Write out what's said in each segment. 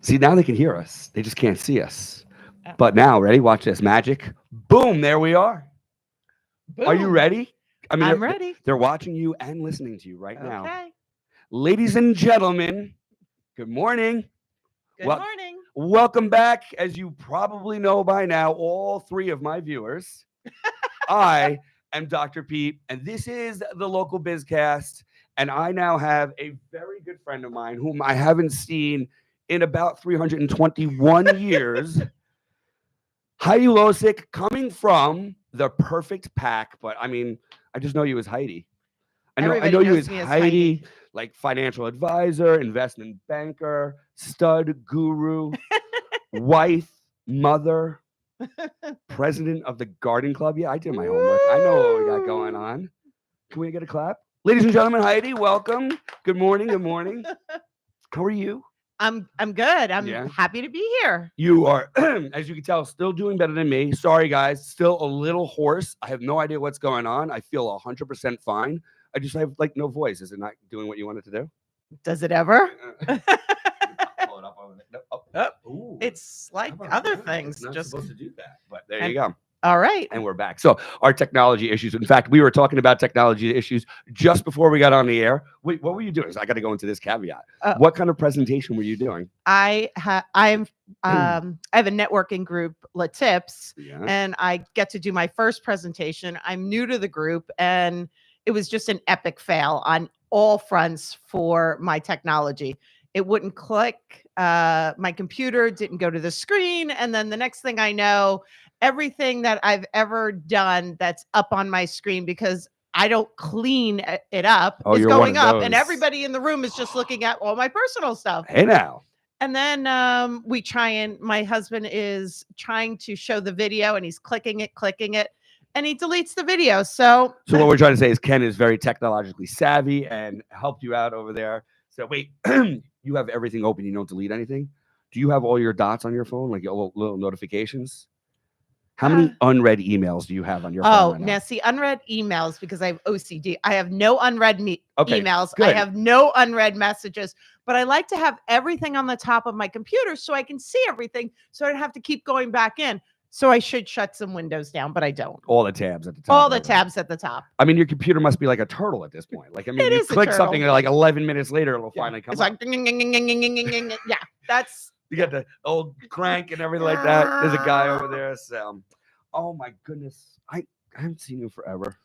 See, now they can hear us. They just can't see us. Oh, But now, ready? Watch this magic. Boom, there we are. Are you boom. ready? I mean, I'm ready. they're watching you and listening to you right now. Okay. Ladies and gentlemen, good morning. Good Well, morning. welcome back. As you probably know by now, all three of my viewers, I am Dr. Pete, and this is the local Bizcast. And I now have a very good friend of mine whom I haven't seen in about 321 years. Heidi Losick, coming from the Perfect Pack, but I mean, I just know you as Heidi. I Everybody know you knows as me as Heidi, Heidi. like financial advisor, investment banker, stud guru, wife, mother, president of the garden club. Yeah, I did my homework. I know what we got going Woo! on. Can we get a clap? Ladies and gentlemen, Heidi, welcome. Good morning. Good morning. How are you? I'm good. I'm Yeah. happy to be here. You are, as you can tell, still doing better than me. Sorry, guys. Still a little hoarse. I have no idea what's going on. I feel 100% fine. I just have like no voice. Is it not doing what you wanted to do? Does it ever? Pull it up over there. No, Oh, ooh. it's How like about other that? things. It's not Just supposed to do that, but there and you go. all right. And we're back. So our technology issues. In fact, we were talking about technology issues just before we got on the air. Wait, what were you doing? I got to go into this caveat. Uh, What kind of presentation were you doing? I'm I have a networking group, La Tips, Yeah. and I get to do my first presentation. I'm new to the group, and it was just an epic fail on all fronts for my technology. It wouldn't click. My computer didn't go to the screen, and then the next thing I know, everything that I've ever done that's up on my screen because I don't clean it up Oh, is you're one going of up, and those. everybody in the room is just looking at all my personal stuff. Hey now. And then my husband is trying to show the video and he's clicking it, and he deletes the video. So So what we're trying to say is Ken is very technologically savvy and helped you out over there. So wait, you have everything open. You don't delete anything. Do you have all your dots on your phone, like your little notifications? How uh, many unread emails do you have on your phone oh, right now now? see, unread emails because I have OCD. I have no unread Okay, emails. I good. have no unread messages, but I like to have everything on the top of my computer so I can see everything so I don't have to keep going back in. So I should shut some windows down, but I don't. All the tabs at the top. All and the everything. tabs at the top. I mean, your computer must be like a turtle at this point. Like, I mean, It you is a click something turtle. and like 11 minutes later, it'll Yeah. finally come It's up. like ding, ding, ding, ding, ding, ding, ding, ding, ding. Yeah, that's You got the old crank and everything like that. There's a guy over there. So, oh my goodness, I haven't seen you forever.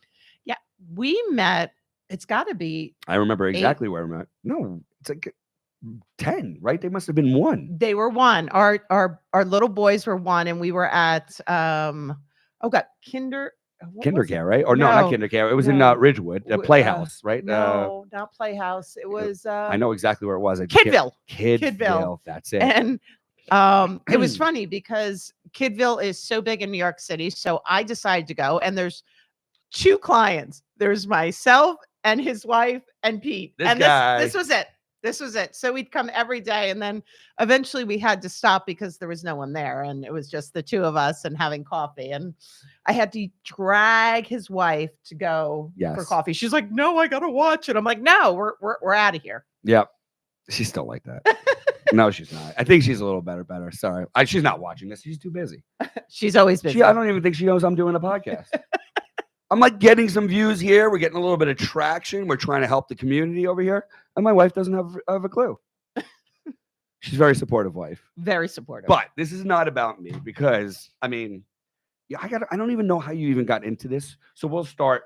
yeah. We met. It's got to be I remember exactly where I'm at. No, it's like 10, right? They must have been one. they were one. Our little boys were one, and we were at oh god, what was it? Kindercare, right? Or no, not No, Kindercare. It was in no, Ridgewood, Playhouse, right? no, not Playhouse. It was I know exactly where it was. I just can't- Kidville. Kidville. That's it. And it was funny because Kidville is so big in New York City. So I decided to go, and there's two clients. There's myself and his wife and Pete. This and guy. this was it. This was it. So we'd come every day. And then eventually we had to stop because there was no one there. And it was just the two of us and having coffee. And I had to drag his wife to go for Yes. coffee. She's like, no, I gotta watch it. I'm like, no, we're out of here. Yep. She's still like that. No, she's not. I think she's a little better. Sorry. She's not watching this. She's too busy. She's always busy. I don't even think she knows I'm doing a podcast. I'm like getting some views here. We're getting a little bit of traction. We're trying to help the community over here. And my wife doesn't have a clue. She's a very supportive wife. Very supportive. But this is not about me because, I mean, yeah, I don't even know how you even got into this. So we'll start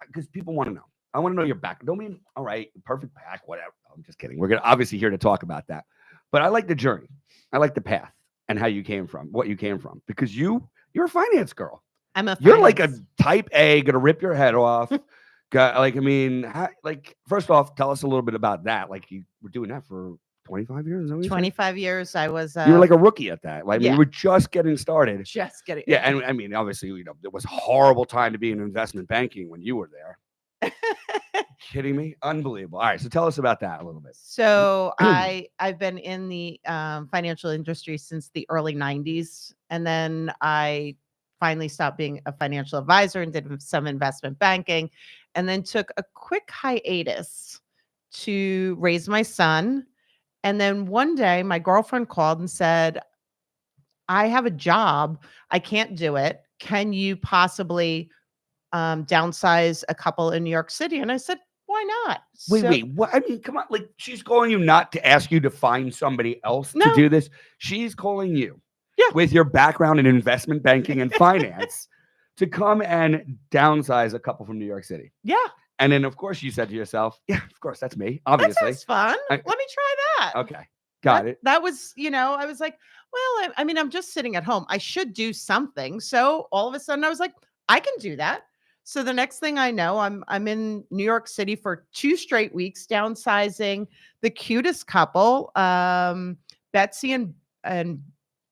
because people want to know. I want to know your back. Don't mean, all right, Perfect Pak, whatever. I'm just kidding. We're going to obviously here to talk about that. But I like the journey. I like the path and how you came from, what you came from. Because you're a finance girl. You're like a type A, going to rip your head off. Like, I mean, first off, tell us a little bit about that. Like, you were doing that for 25 years? 25 years. I was. You were like a rookie at that. Like, I mean, yeah. you were just getting started. Just getting. Yeah, and I mean, obviously, it was a horrible time to be in investment banking when you were there. Kidding me? Unbelievable. All right, so tell us about that a little bit. So I've been in the financial industry since the early 90s, and then I finally stopped being a financial advisor and did some investment banking, and then took a quick hiatus to raise my son And then one day my girlfriend called and said, I have a job. I can't do it. Can you possibly downsize a couple in New York City? And I said, why not? Wait. What? I mean, come on. Like, she's calling you not to ask you to find somebody else to No. do this. She's calling you Yeah. with your background in investment banking and finance to come and downsize a couple from New York City. Yeah. And then, of course, you said to yourself, yeah, of course, that's me, That obviously. sounds fun. Let me try that. Okay. Got it. That was, I was like, well, I mean, I'm just sitting at home. I should do something. So all of a sudden I was like, I can do that. So the next thing I know, I'm in New York City for 2 straight weeks, downsizing the cutest couple, Betsy and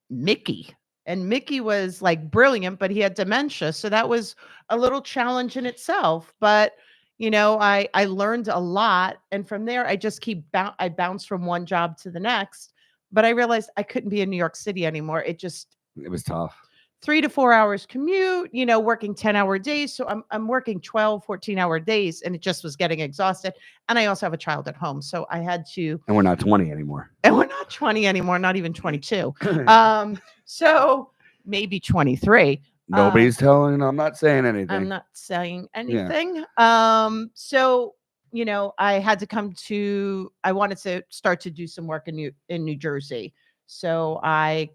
Mickey. And Mickey was like brilliant, but he had dementia. So that was a little challenge in itself. But I learned a lot. And from there, I just I bounced from one job to the next. But I realized I couldn't be in New York City anymore. It was tough. 3 to 4 hours commute, working 10-hour days. So I'm working 12, 14-hour days, and it just was getting exhausted. And I also have a child at home. So I had to. And we're not 20 anymore. And we're not 20 anymore, not even 22. So maybe 23. Nobody's telling. I'm not saying anything. I'm not saying anything. Yeah. So, I had to I wanted to start to do some work in New Jersey. So I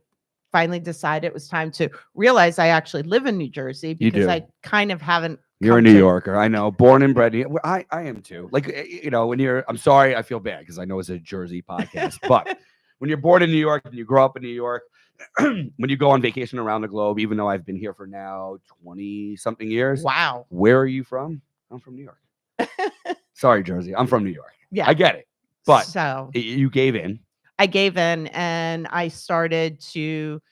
finally decided it was time to realize I actually live in New Jersey because I kind of haven't. You're a New Yorker. I know. Born and bred. I am too. Like, I'm sorry, I feel bad because I know it's a Jersey podcast, but when you're born in New York and you grow up in New York, when you go on vacation around the globe, even though I've been here for now 20 something years. Wow. Where are you from? I'm from New York. Sorry, Jersey. I'm from New York. Yeah. I get it. But so you gave in. I gave in and I started to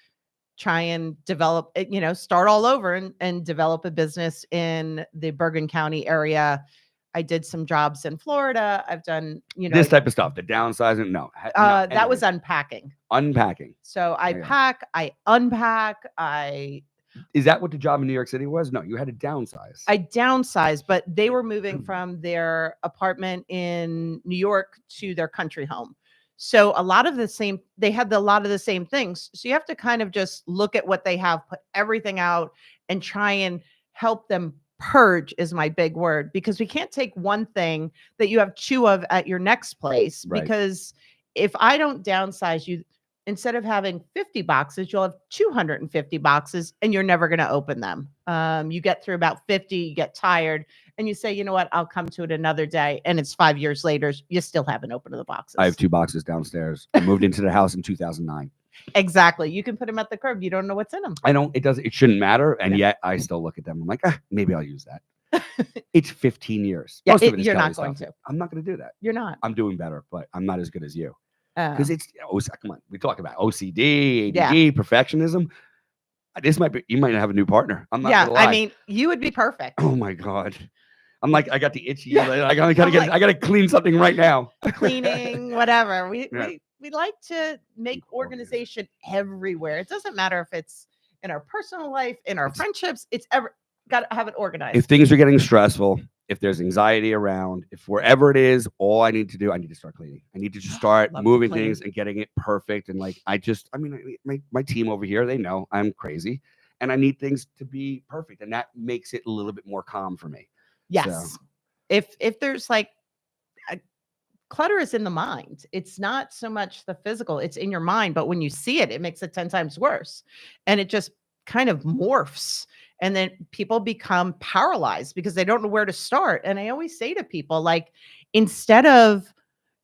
try and develop, start all over and develop a business in the Bergen County area. I did some jobs in Florida. I've done, this type of stuff, the downsizing. No, that was unpacking. So I pack, I unpack, Is that what the job in New York City was? No, you had to downsize. I downsized, but they were moving from their apartment in New York to their country home. So they had a lot of the same things. So you have to kind of just look at what they have, put everything out and try and help them purge is my big word, because we can't take one thing that you have 2 of at your next place. Right. Because if I don't downsize you, instead of having 50 boxes, you'll have 250 boxes and you're never going to open them. You get through about 50, you get tired and you say, you know what, I'll come to it another day. And it's 5 years later, you still haven't opened the boxes. I have 2 boxes downstairs. I moved into the house in 2009. Exactly. You can put them at the curb. You don't know what's in them. It shouldn't matter. And yet I still look at them. I'm like, maybe I'll use that. It's 15 years. Yeah, you're not going to. I'm not going to do that. You're not. I'm doing better, but I'm not as good as you. Because come on, we talk about OCD, ADD, perfectionism. You might have a new partner. I'm not gonna lie. I mean, you would be perfect. Oh my God. I'm like, I got the itchy. Yeah. I gotta clean something right now. Cleaning, whatever. We like to make organization everywhere. It doesn't matter if it's in our personal life, in our friendships, got to have it organized. If things are getting stressful, if there's anxiety around, if wherever it is, all I need to start cleaning. I need to just start moving things and getting it perfect. And like, my team over here, they know I'm crazy and I need things to be perfect. And that makes it a little bit more calm for me. Yes. So. If there's clutter is in the mind. It's not so much the physical, it's in your mind. But when you see it, it makes it 10 times worse. And it just kind of morphs. And then people become paralyzed because they don't know where to start. And I always say to people, like, instead of,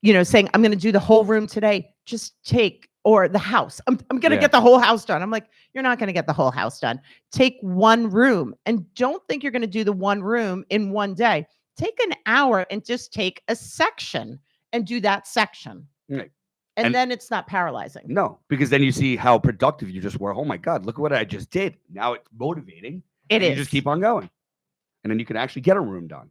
saying, I'm going to do the whole room today, just or the house. I'm going to get the whole house done. I'm like, you're not going to get the whole house done. Take one room and don't think you're going to do the one room in one day. Take an hour and just take a section and do that section. Right. And then it's not paralyzing. No, because then you see how productive you just were. Oh my God, look at what I just did. Now it's motivating. It is. You just keep on going. And then you can actually get a room done.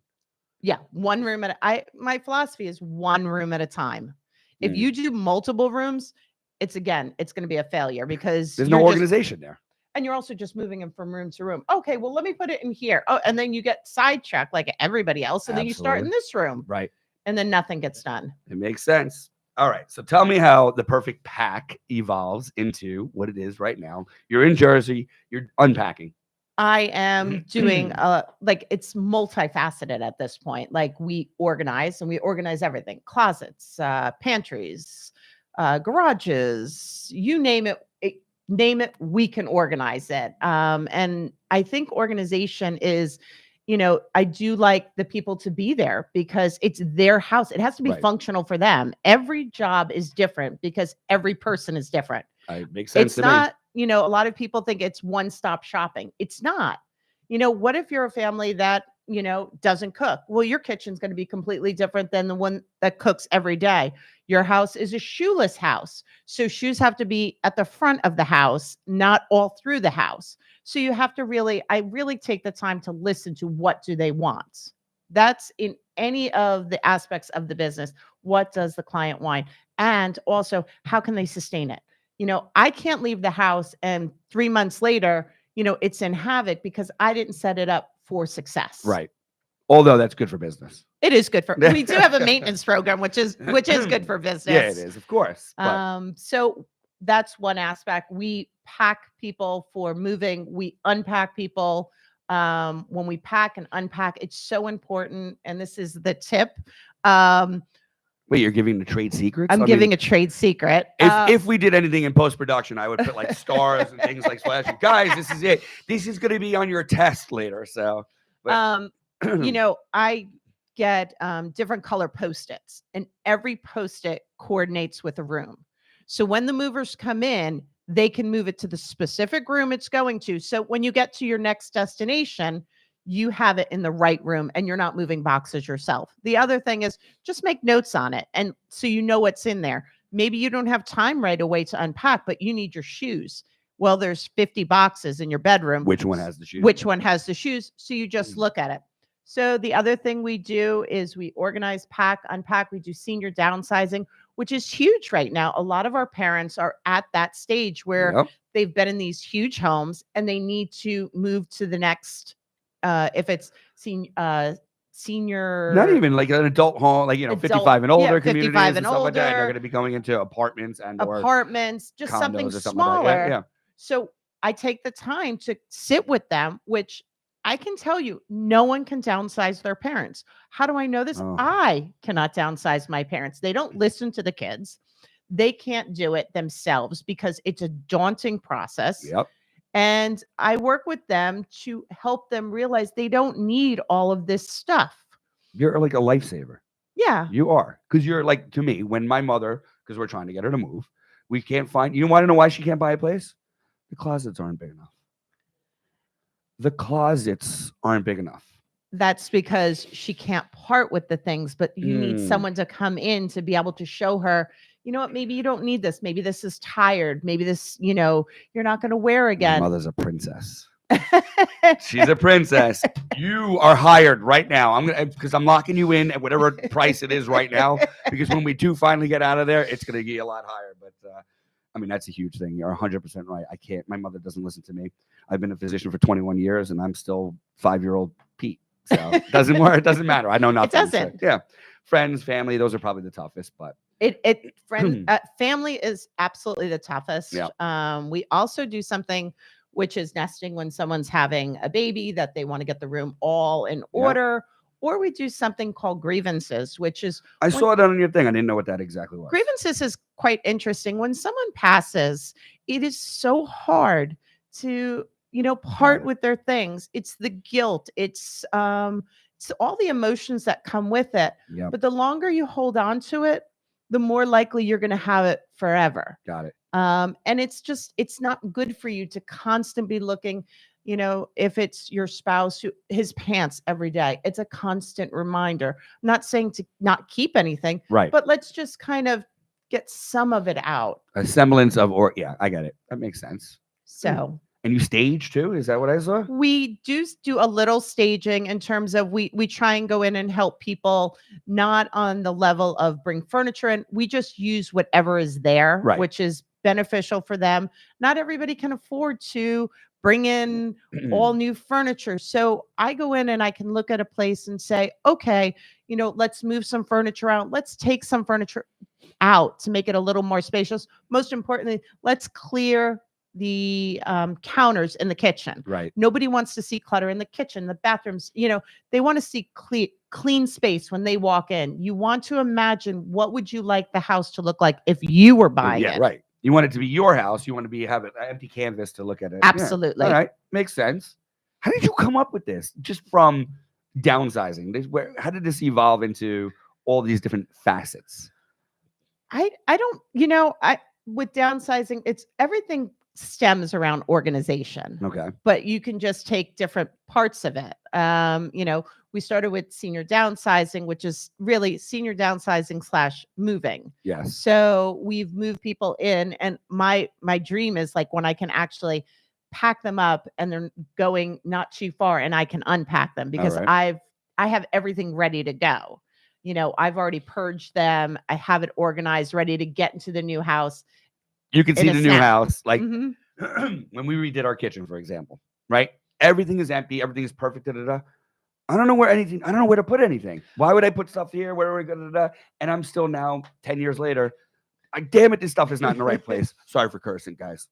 Yeah. One room my philosophy is one room at a time. If you do multiple rooms, it's going to be a failure because there's no organization there. And you're also just moving them from room to room. Okay, well, let me put it in here. Oh, and then you get sidetracked like everybody else. And then you start in this room. Right. And then nothing gets done. It makes sense. All right. So tell me how the Perfect Pack evolves into what it is right now. You're in Jersey. You're unpacking. I am doing like it's multifaceted at this point. Like we organize everything: closets, pantries, garages, you name it, we can organize it. And I think organization is, I do like the people to be there because it's their house. It has to be Right. functional for them. Every job is different because every person is different. Makes sense It's to me. not, a lot of people think it's one-stop shopping. It's not. What if you're a family that, doesn't cook? Well, your kitchen's going to be completely different than the one that cooks every day. Your house is a shoeless house. So shoes have to be at the front of the house, not all through the house. So you have to I really take the time to listen to what do they want. That's in any of the aspects of the business. What does the client want? And also, how can they sustain it? I can't leave the house and 3 months later, it's in havoc because I didn't set it up for success. Right. Although that's good for business. It is good for, we do have a maintenance program, which is good for business. Yeah, it is, of course. But So that's one aspect. We pack people for moving. We unpack people. When we pack and unpack, it's so important. And this is the tip. wait, you're giving the trade secrets? I'm giving a trade secret. If we did anything in post-production, I would put like stars and things like flashing. Guys, this is it. This is going to be on your test later. So, but, I get different color Post-its, and every Post-it coordinates with a room. So when the movers come in, they can move it to the specific room it's going to. So when you get to your next destination, you have it in the right room and you're not moving boxes yourself. The other thing is just make notes on it. And so you know what's in there. Maybe you don't have time right away to unpack, but you need your shoes. Well, there's 50 boxes in your bedroom. which one has the shoes? Which one has the shoes? So you just look at it. So the other thing we do is we organize, pack, unpack. We do senior downsizing, which is huge right now. A lot of our parents are at that stage where they've been in these huge homes and they need to move to the next, if it's senior, not even like an adult home, like, 55 and older communities 55 and stuff like that. They're going to be going into apartments and just something or something smaller. like that. Yeah. So I take the time to sit with them, which I can tell you, no one can downsize their parents. How do I know this? Oh. I cannot downsize my parents. They don't listen to the kids. They can't do it themselves because it's a daunting process. Yep. And I work with them to help them realize they don't need all of this stuff. You're like a lifesaver. Yeah. You are. Because you're like, to me, when my mother, because we're trying to get her to move, we can't find, you want to know why she can't buy a place? The closets aren't big enough. The closets aren't big enough. That's because she can't part with the things, but you need someone to come in to be able to show her, you know what, maybe you don't need this. Maybe this is tired. Maybe this, you're not going to wear again. My mother's a princess. She's a princess. You are hired right now. Because I'm locking you in at whatever price it is right now. Because when we do finally get out of there, it's going to get a lot higher. But that's a huge thing. You're 100% right. I can't. My mother doesn't listen to me. I've been a physician for 21 years, and I'm still 5-year-old Pete. So it doesn't work. It doesn't matter. I know nothing. It doesn't. So, yeah. Friends, family, those are probably the toughest. But family is absolutely the toughest. Yeah. We also do something which is nesting when someone's having a baby that they want to get the room all in order. Or we do something called grievances, which is I saw that on your thing. I didn't know what that exactly was. Grievances is quite interesting. When someone passes, it is so hard to part with their things. It's the guilt. It's all the emotions that come with it. Yep. But the longer you hold on to it, the more likely you're going to have it forever. Got it. And it's not good for you to constantly be looking, if it's your spouse, his pants every day. It's a constant reminder. I'm not saying to not keep anything, right? But let's just kind of get some of it out. A semblance of, I get it. That makes sense. So. And you stage too? Is that what I saw? We do a little staging in terms of we try and go in and help people, not on the level of bring furniture in. We just use whatever is there, right, which is beneficial for them. Not everybody can afford to bring in all new furniture. So I go in and I can look at a place and say, okay, let's move some furniture out. Let's take some furniture out to make it a little more spacious. Most importantly, let's clear the counters in the kitchen. Right. Nobody wants to see clutter in the kitchen, the bathrooms. They want to see clean space when they walk in. You want to imagine, what would you like the house to look like if you were buying it? Right. You want it to be your house. You want to have an empty canvas to look at it. Absolutely. Yeah. All right. Makes sense. How did you come up with this? Just from downsizing? How did this evolve into all these different facets? I don't, with downsizing, it's everything stems around organization. Okay. But you can just take different parts of it. We started with senior downsizing, which is really senior downsizing / moving. Yes. So we've moved people in, and my dream is like when I can actually pack them up and they're going not too far and I can unpack them, because I have everything ready to go. I've already purged them. I have it organized, ready to get into the new house. You can see the new house. Like when we redid our kitchen, for example, right? Everything is empty. Everything is perfect. I don't know where to put anything. Why would I put stuff here? Where are we going to? And I'm still now 10 years later. Damn it, this stuff is not in the right place. Sorry for cursing, guys.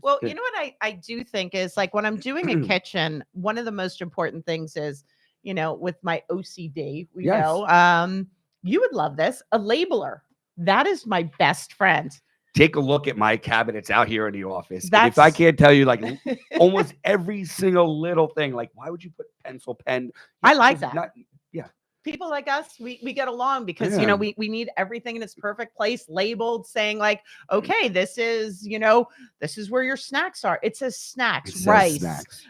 Well, you know what I do think is, like, when I'm doing a kitchen, one of the most important things is, with my OCD, you would love this, a labeler. That is my best friend. Take a look at my cabinets out here in the office. If I can't tell you, like, almost every single little thing, like, why would you put pencil, pen? I like that. People like us, we get along because, we need everything in its perfect place, labeled, saying like, okay, this is where your snacks are. It says snacks, rice, snacks.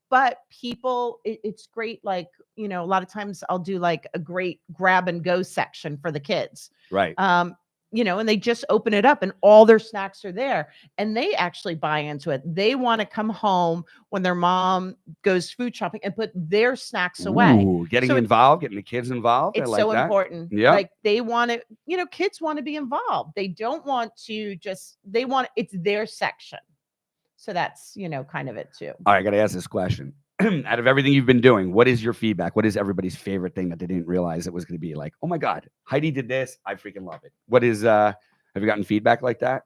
But people, it's great. Like, a lot of times I'll do like a great grab and go section for the kids. Right. And they just open it up and all their snacks are there, and they actually buy into it. They want to come home when their mom goes food shopping and put their snacks away. Getting involved, getting the kids involved. It's so important. Yeah. Like, they want to, kids want to be involved. They don't want to it's their section. So that's, kind of it too. All right, I got to ask this question. Out of everything you've been doing, what is your feedback? What is everybody's favorite thing that they didn't realize it was going to be? Like, oh my God, Heidi did this. I freaking love it. What is, have you gotten feedback like that?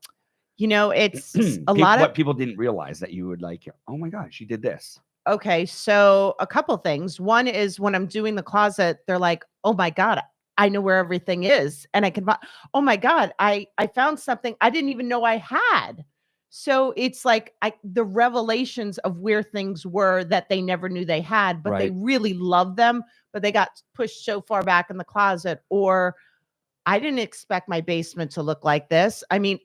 It's a lot of what people didn't realize that you would like, oh my God, she did this. Okay. So a couple things. One is when I'm doing the closet, they're like, oh my God, I know where everything is. And I can, oh my God, I found something I didn't even know I had. So it's like the revelations of where things were that they never knew they had, but they really love them, but they got pushed so far back in the closet. Or I didn't expect my basement to look like this. I mean,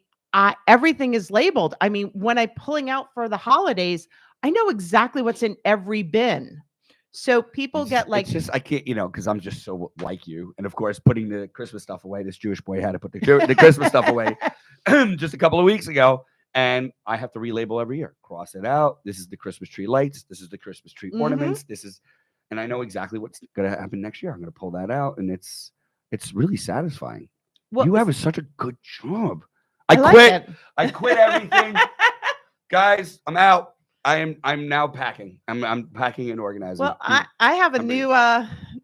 everything is labeled. I mean, when I'm pulling out for the holidays, I know exactly what's in every bin. So people get like, it's just, I can't, because I'm just so like you. And of course, putting the Christmas stuff away, this Jewish boy had to put the Christmas stuff away just a couple of weeks ago. And I have to relabel every year, cross it out. This is the Christmas tree lights. This is the Christmas tree ornaments. And I know exactly what's going to happen next year. I'm going to pull that out. And it's really satisfying. Well, you have such a good job. I quit everything. Guys, I'm out. I'm now packing. I'm packing and organizing. Well, I have a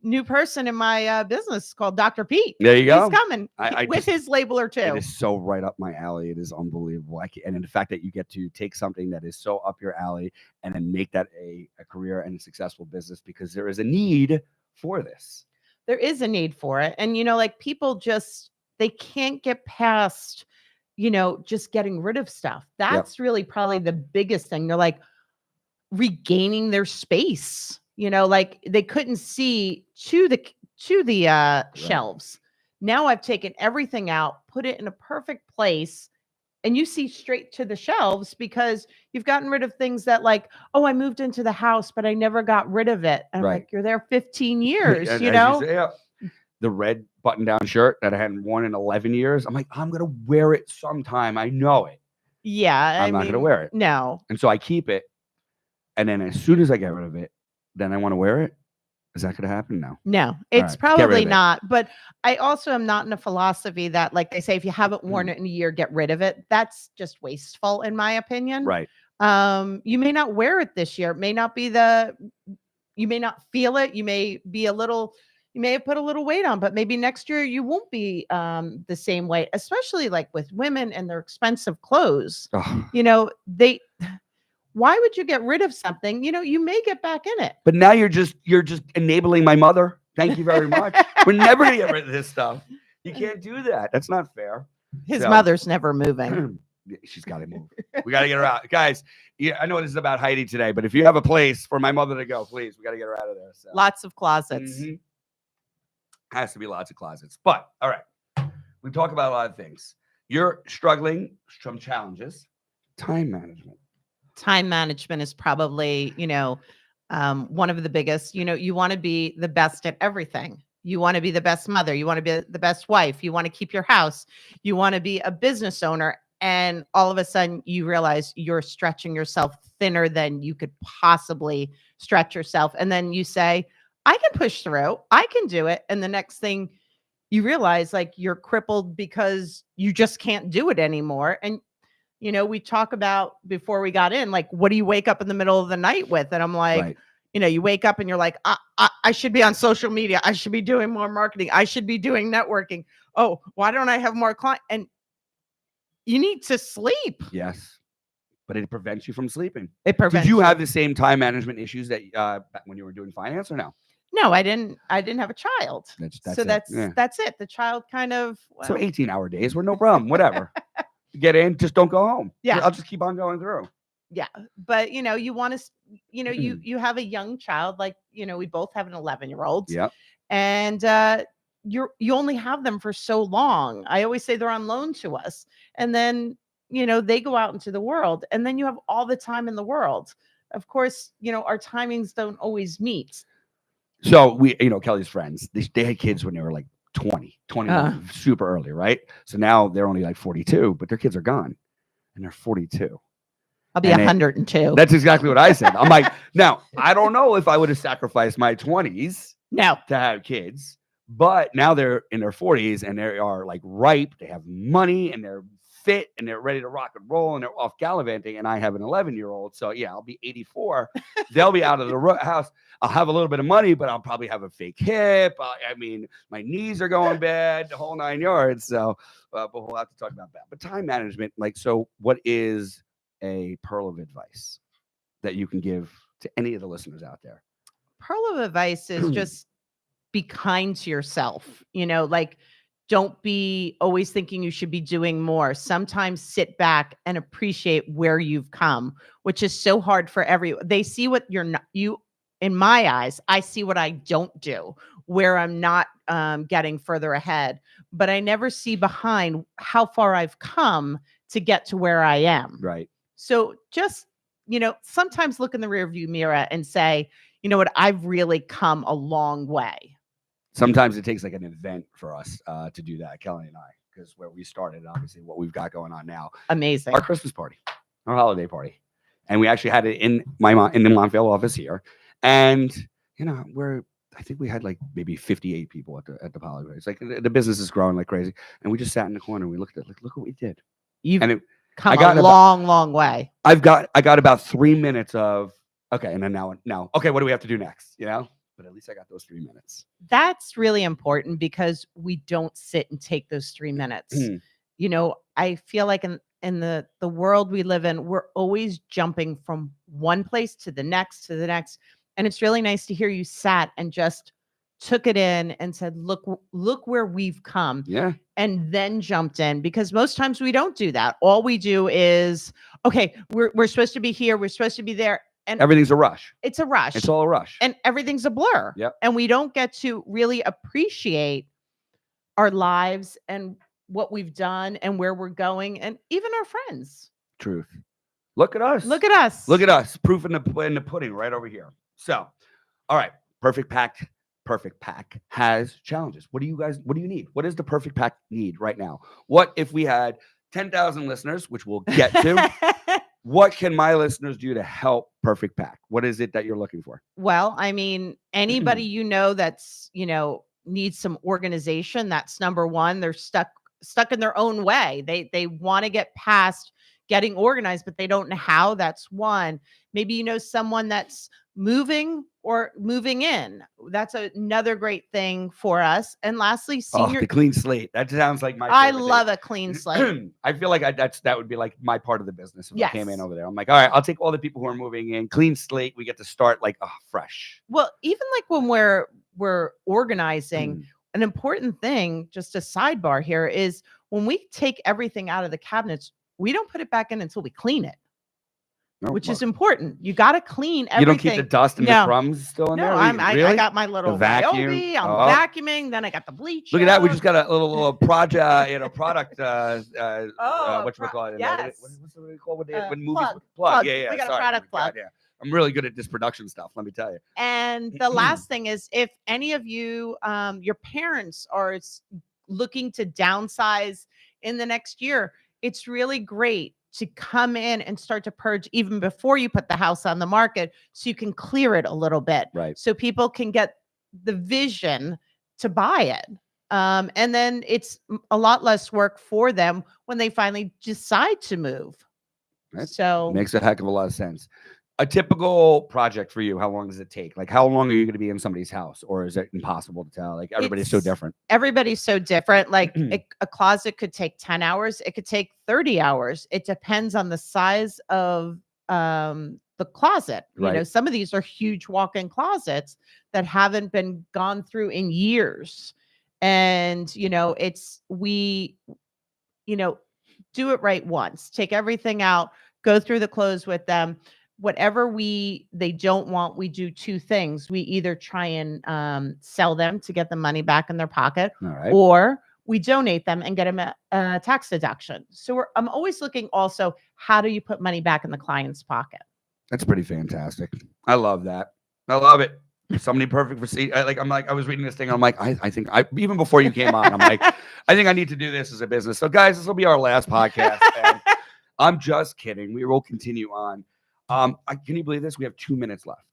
new person in my business called Dr. Pete. There you go. He's coming with his labeler too. It is so right up my alley. It is unbelievable. And in the fact that you get to take something that is so up your alley and then make that a career and a successful business, because there is a need for this. There is a need for it. And, like, people they can't get past, just getting rid of stuff. That's really probably the biggest thing. They're like regaining their space, like they couldn't see to the shelves. Now I've taken everything out, put it in a perfect place, and you see straight to the shelves because you've gotten rid of things that, like, oh, I moved into the house, but I never got rid of it. And I'm like, you're there 15 years, The red button-down shirt that I hadn't worn in 11 years. I'm like, I'm going to wear it sometime. I know it. Yeah. I'm not going to wear it. No. And so I keep it. And then as soon as I get rid of it, then I want to wear it. Is that going to happen? No, it's probably not. But I also am not in a philosophy that, like they say, if you haven't worn it in a year, get rid of it. That's just wasteful, in my opinion. Right. You may not wear it this year. It may not be you may not feel it. You may be you may have put a little weight on, but maybe next year you won't be the same weight, especially like with women and their expensive clothes. Ugh. Why would you get rid of something? You may get back in it. But now you're just enabling my mother. Thank you very much. We're never gonna get rid of this stuff. You can't do that. That's not fair. His mother's never moving. She's got to move. We got to get her out, guys. Yeah, I know this is about Heidi today, but if you have a place for my mother to go, please, we got to get her out of there. So. Lots of closets. Mm-hmm. Has to be lots of closets. But all right, we talk about a lot of things. You're struggling some challenges. Time management. Time management is probably, one of the biggest. You want to be the best at everything. You want to be the best mother. You want to be the best wife. You want to keep your house. You want to be a business owner. And all of a sudden you realize you're stretching yourself thinner than you could possibly stretch yourself. And then you say, I can push through. I can do it. And the next thing you realize, like, you're crippled because you just can't do it anymore. And, we talk about before we got in, like, what do you wake up in the middle of the night with? And I'm like, Right. You wake up and you're like, I should be on social media. I should be doing more marketing. I should be doing networking. Oh, why don't I have more clients? And you need to sleep. Yes. But it prevents you from sleeping. It prevents. Did you have the same time management issues that back when you were doing finance or no? No, I didn't have a child. That's it. The child kind of. So 18-hour days were no problem. Whatever. Get in, just don't go home. Yeah. I'll just keep on going through. Yeah. But you want to, you have a young child, like, we both have an 11-year-old. Yeah. And you only have them for so long. I always say they're on loan to us. And then, they go out into the world, and then you have all the time in the world. Of course, our timings don't always meet. So we, Kelly's friends, they had kids when they were like 20, 21, super early, right? So now they're only like 42, but their kids are gone and they're 42. I'll be 102. That's exactly what I said. I'm like, now, I don't know if I would have sacrificed my 20s to have kids, but now they're in their 40s and they are like ripe. They have money and they're fit and they're ready to rock and roll and they're off gallivanting. And I have an 11-year-old. So yeah, I'll be 84. They'll be out of the house. I'll have a little bit of money, but I'll probably have a fake hip. My knees are going bad, the whole 9 yards. So, but we'll have to talk about that. But time management, so what is a pearl of advice that you can give to any of the listeners out there? Pearl of advice is just be kind to yourself. Don't be always thinking you should be doing more. Sometimes sit back and appreciate where you've come, which is so hard for everyone. They see what in my eyes, I see what I don't do, where I'm not getting further ahead, but I never see behind how far I've come to get to where I am. Right. So just, sometimes look in the rearview mirror and say, you know what, I've really come a long way. Sometimes it takes like an event for us to do that, Kelly and I, because where we started, obviously what we've got going on now. Amazing. Our Christmas party, our holiday party. And we actually had it in the Montvale office here. And, I think we had like maybe 58 people at the Poly. It's like the business is growing like crazy. And we just sat in the corner and we looked at it like, look what we did. You've come a long way. I got about 3 minutes of, okay. And then now, okay, what do we have to do next? But at least I got those 3 minutes. That's really important because we don't sit and take those 3 minutes. I feel like in the world we live in, we're always jumping from one place to the next, And it's really nice to hear you sat and just took it in and said, look where we've come. Yeah. And then jumped in, because most times we don't do that. All we do is, okay, we're supposed to be here. We're supposed to be there. And everything's a rush. It's a rush. It's all a rush. And everything's a blur. Yep. And we don't get to really appreciate our lives and what we've done and where we're going, and even our friends. Truth. Look at us. Look at us. Look at us. Proof in the pudding right over here. So, all right. Perfect Pak has challenges. What do you need? What does the Perfect Pak need right now? What if we had 10,000 listeners, which we'll get to? What can my listeners do to help Perfect Pak? What is it that you're looking for? Well, anybody that's, needs some organization, that's number one. They're stuck in their own way. They want to get past getting organized, but they don't know how. That's one. Maybe you know someone that's moving or moving in. That's another great thing for us. And lastly, Oh, senior. the clean slate. That sounds like my I favorite thing. love a clean slate. I feel like that would be like my part of the business if I came in Yes. over there. I'm like, all right, I'll take all the people who are moving in, clean slate. We get to start like fresh. Well, even like when we're organizing, an important thing, just a sidebar here, is when we take everything out of the cabinets, we don't put it back in until we clean it, No, which well, is important. You got to clean everything. you don't keep the dust and the No. crumbs still in No, there? I Really? got my little vacuum? Ryobi, I'm Oh. vacuuming, then I got the bleach. Look at that. We out. just got a little project, product. Oh, What you call it? yes. What's it called when movies? Plug. Plug. Yeah, We got a sorry. product Oh my God, plug. yeah. I'm really good at this production stuff. Let me tell you. And the last thing is, if any of you, your parents are looking to downsize in the next year, it's really great to come in and start to purge even before you put the house on the market, so you can clear it a little bit, Right? so people can get the vision to buy it. And then it's a lot less work for them when they finally decide to move. Right. So Makes a heck of a lot of sense. A typical project for you, how long does it take? Like, how long are you going to be in somebody's house, or is it impossible to tell? Like, everybody's so different. Everybody's so different. Like a closet could take 10 hours. It could take 30 hours. It depends on the size of the closet. You know, some of these are huge walk-in closets that haven't been gone through in years. And, do it right once. Take everything out, go through the clothes with them. Whatever they don't want, we do two things. We either try and sell them to get the money back in their pocket, or we donate them and get them a tax deduction. So I'm always looking also, how do you put money back in the client's pocket? That's pretty fantastic. I love that. I love it. Somebody perfect for I was reading this thing. I'm like, I think even before you came on, I'm like, I think I need to do this as a business. So guys, this will be our last podcast. And I'm just kidding. We will continue on. Can you believe this? We have 2 minutes left.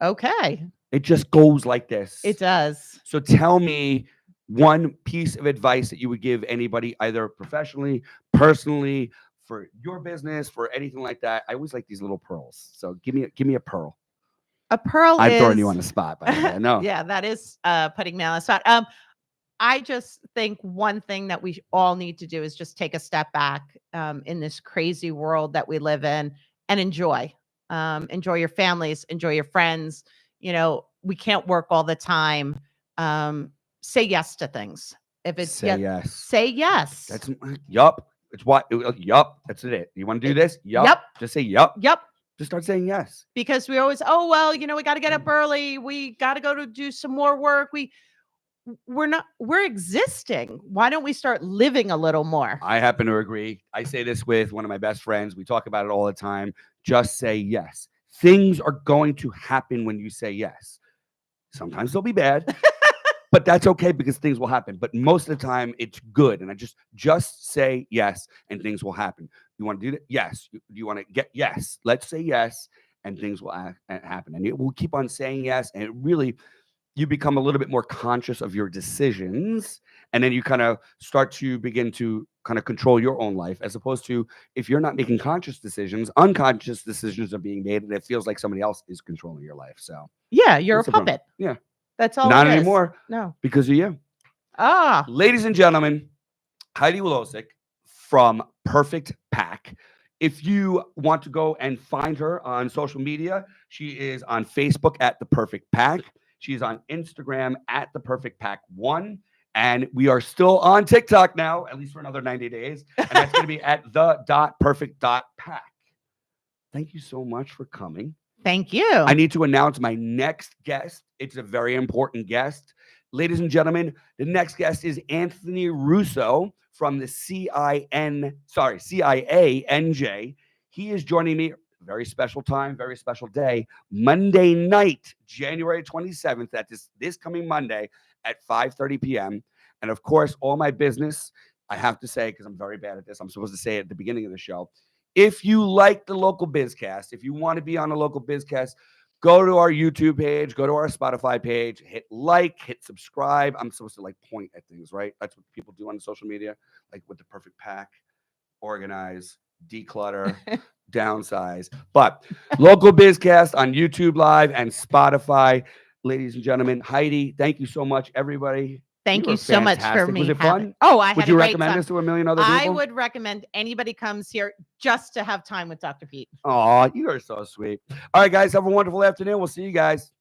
Okay. It just goes like this. It does. So tell me one piece of advice that you would give anybody, either professionally, personally, for your business, for anything like that. I always like these little pearls. So give me a pearl. A pearl I'm throwing you on the spot, by the way. I know. Yeah, that is putting me on the spot. I just think one thing that we all need to do is just take a step back in this crazy world that we live in and enjoy. Enjoy your families, enjoy your friends. We can't work all the time. Say yes to things. If it's yes. Say yes. That's yup. It's what yup. That's it. You want to do this? Yup. Just say yup. Yup. Just start saying yes. Because we always, we got to get up early. We got to go to do some more work. We're existing. Why don't we start living a little more? I happen to agree. I say this with one of my best friends. We talk about it all the time. Just say yes. Things are going to happen when you say yes. Sometimes they'll be bad, but that's okay because things will happen. But most of the time it's good. And I just say yes and things will happen. You want to do that? Yes. Do you want to get yes? Let's say yes and things will happen. And we'll keep on saying yes. And it really, you become a little bit more conscious of your decisions, and then you kind of start to begin to kind of control your own life, as opposed to if you're not making conscious decisions, unconscious decisions are being made, and it feels like somebody else is controlling your life. So yeah, you're a puppet. Yeah, that's all. Not anymore. No, because of you. Ladies and gentlemen, Heidi Wolosik from Perfect Pak. If you want to go and find her on social media, she is on Facebook at The Perfect Pak. She's on Instagram at The Perfect Pak 1. And we are still on TikTok now, at least for another 90 days. And that's going to be at the.perfect.pak. Thank you so much for coming. Thank you. I need to announce my next guest. It's a very important guest. Ladies and gentlemen, the next guest is Anthony Russo from the CIA-NJ. He is joining me. Very special time, very special day. Monday night, January 27th, at this coming Monday at 5:30 p.m. And of course, all my business, I have to say, because I'm very bad at this, I'm supposed to say it at the beginning of the show. If you like the local Bizcast, if you want to be on a local Bizcast, go to our YouTube page, go to our Spotify page, hit like, hit subscribe. I'm supposed to point at things, right? That's what people do on social media, like with the Perfect Pak, organize, declutter, downsize. But local bizcast on YouTube Live and Spotify. Ladies and gentlemen, Heidi, thank you so much, everybody. Thank were you so much for fantastic. me. Was it fun? Oh, I Would had you a great recommend time. this to a million other people? I would recommend anybody comes here just to have time with Dr. Pete. Oh, you are so sweet. All right, guys, have a wonderful afternoon. We'll see you guys.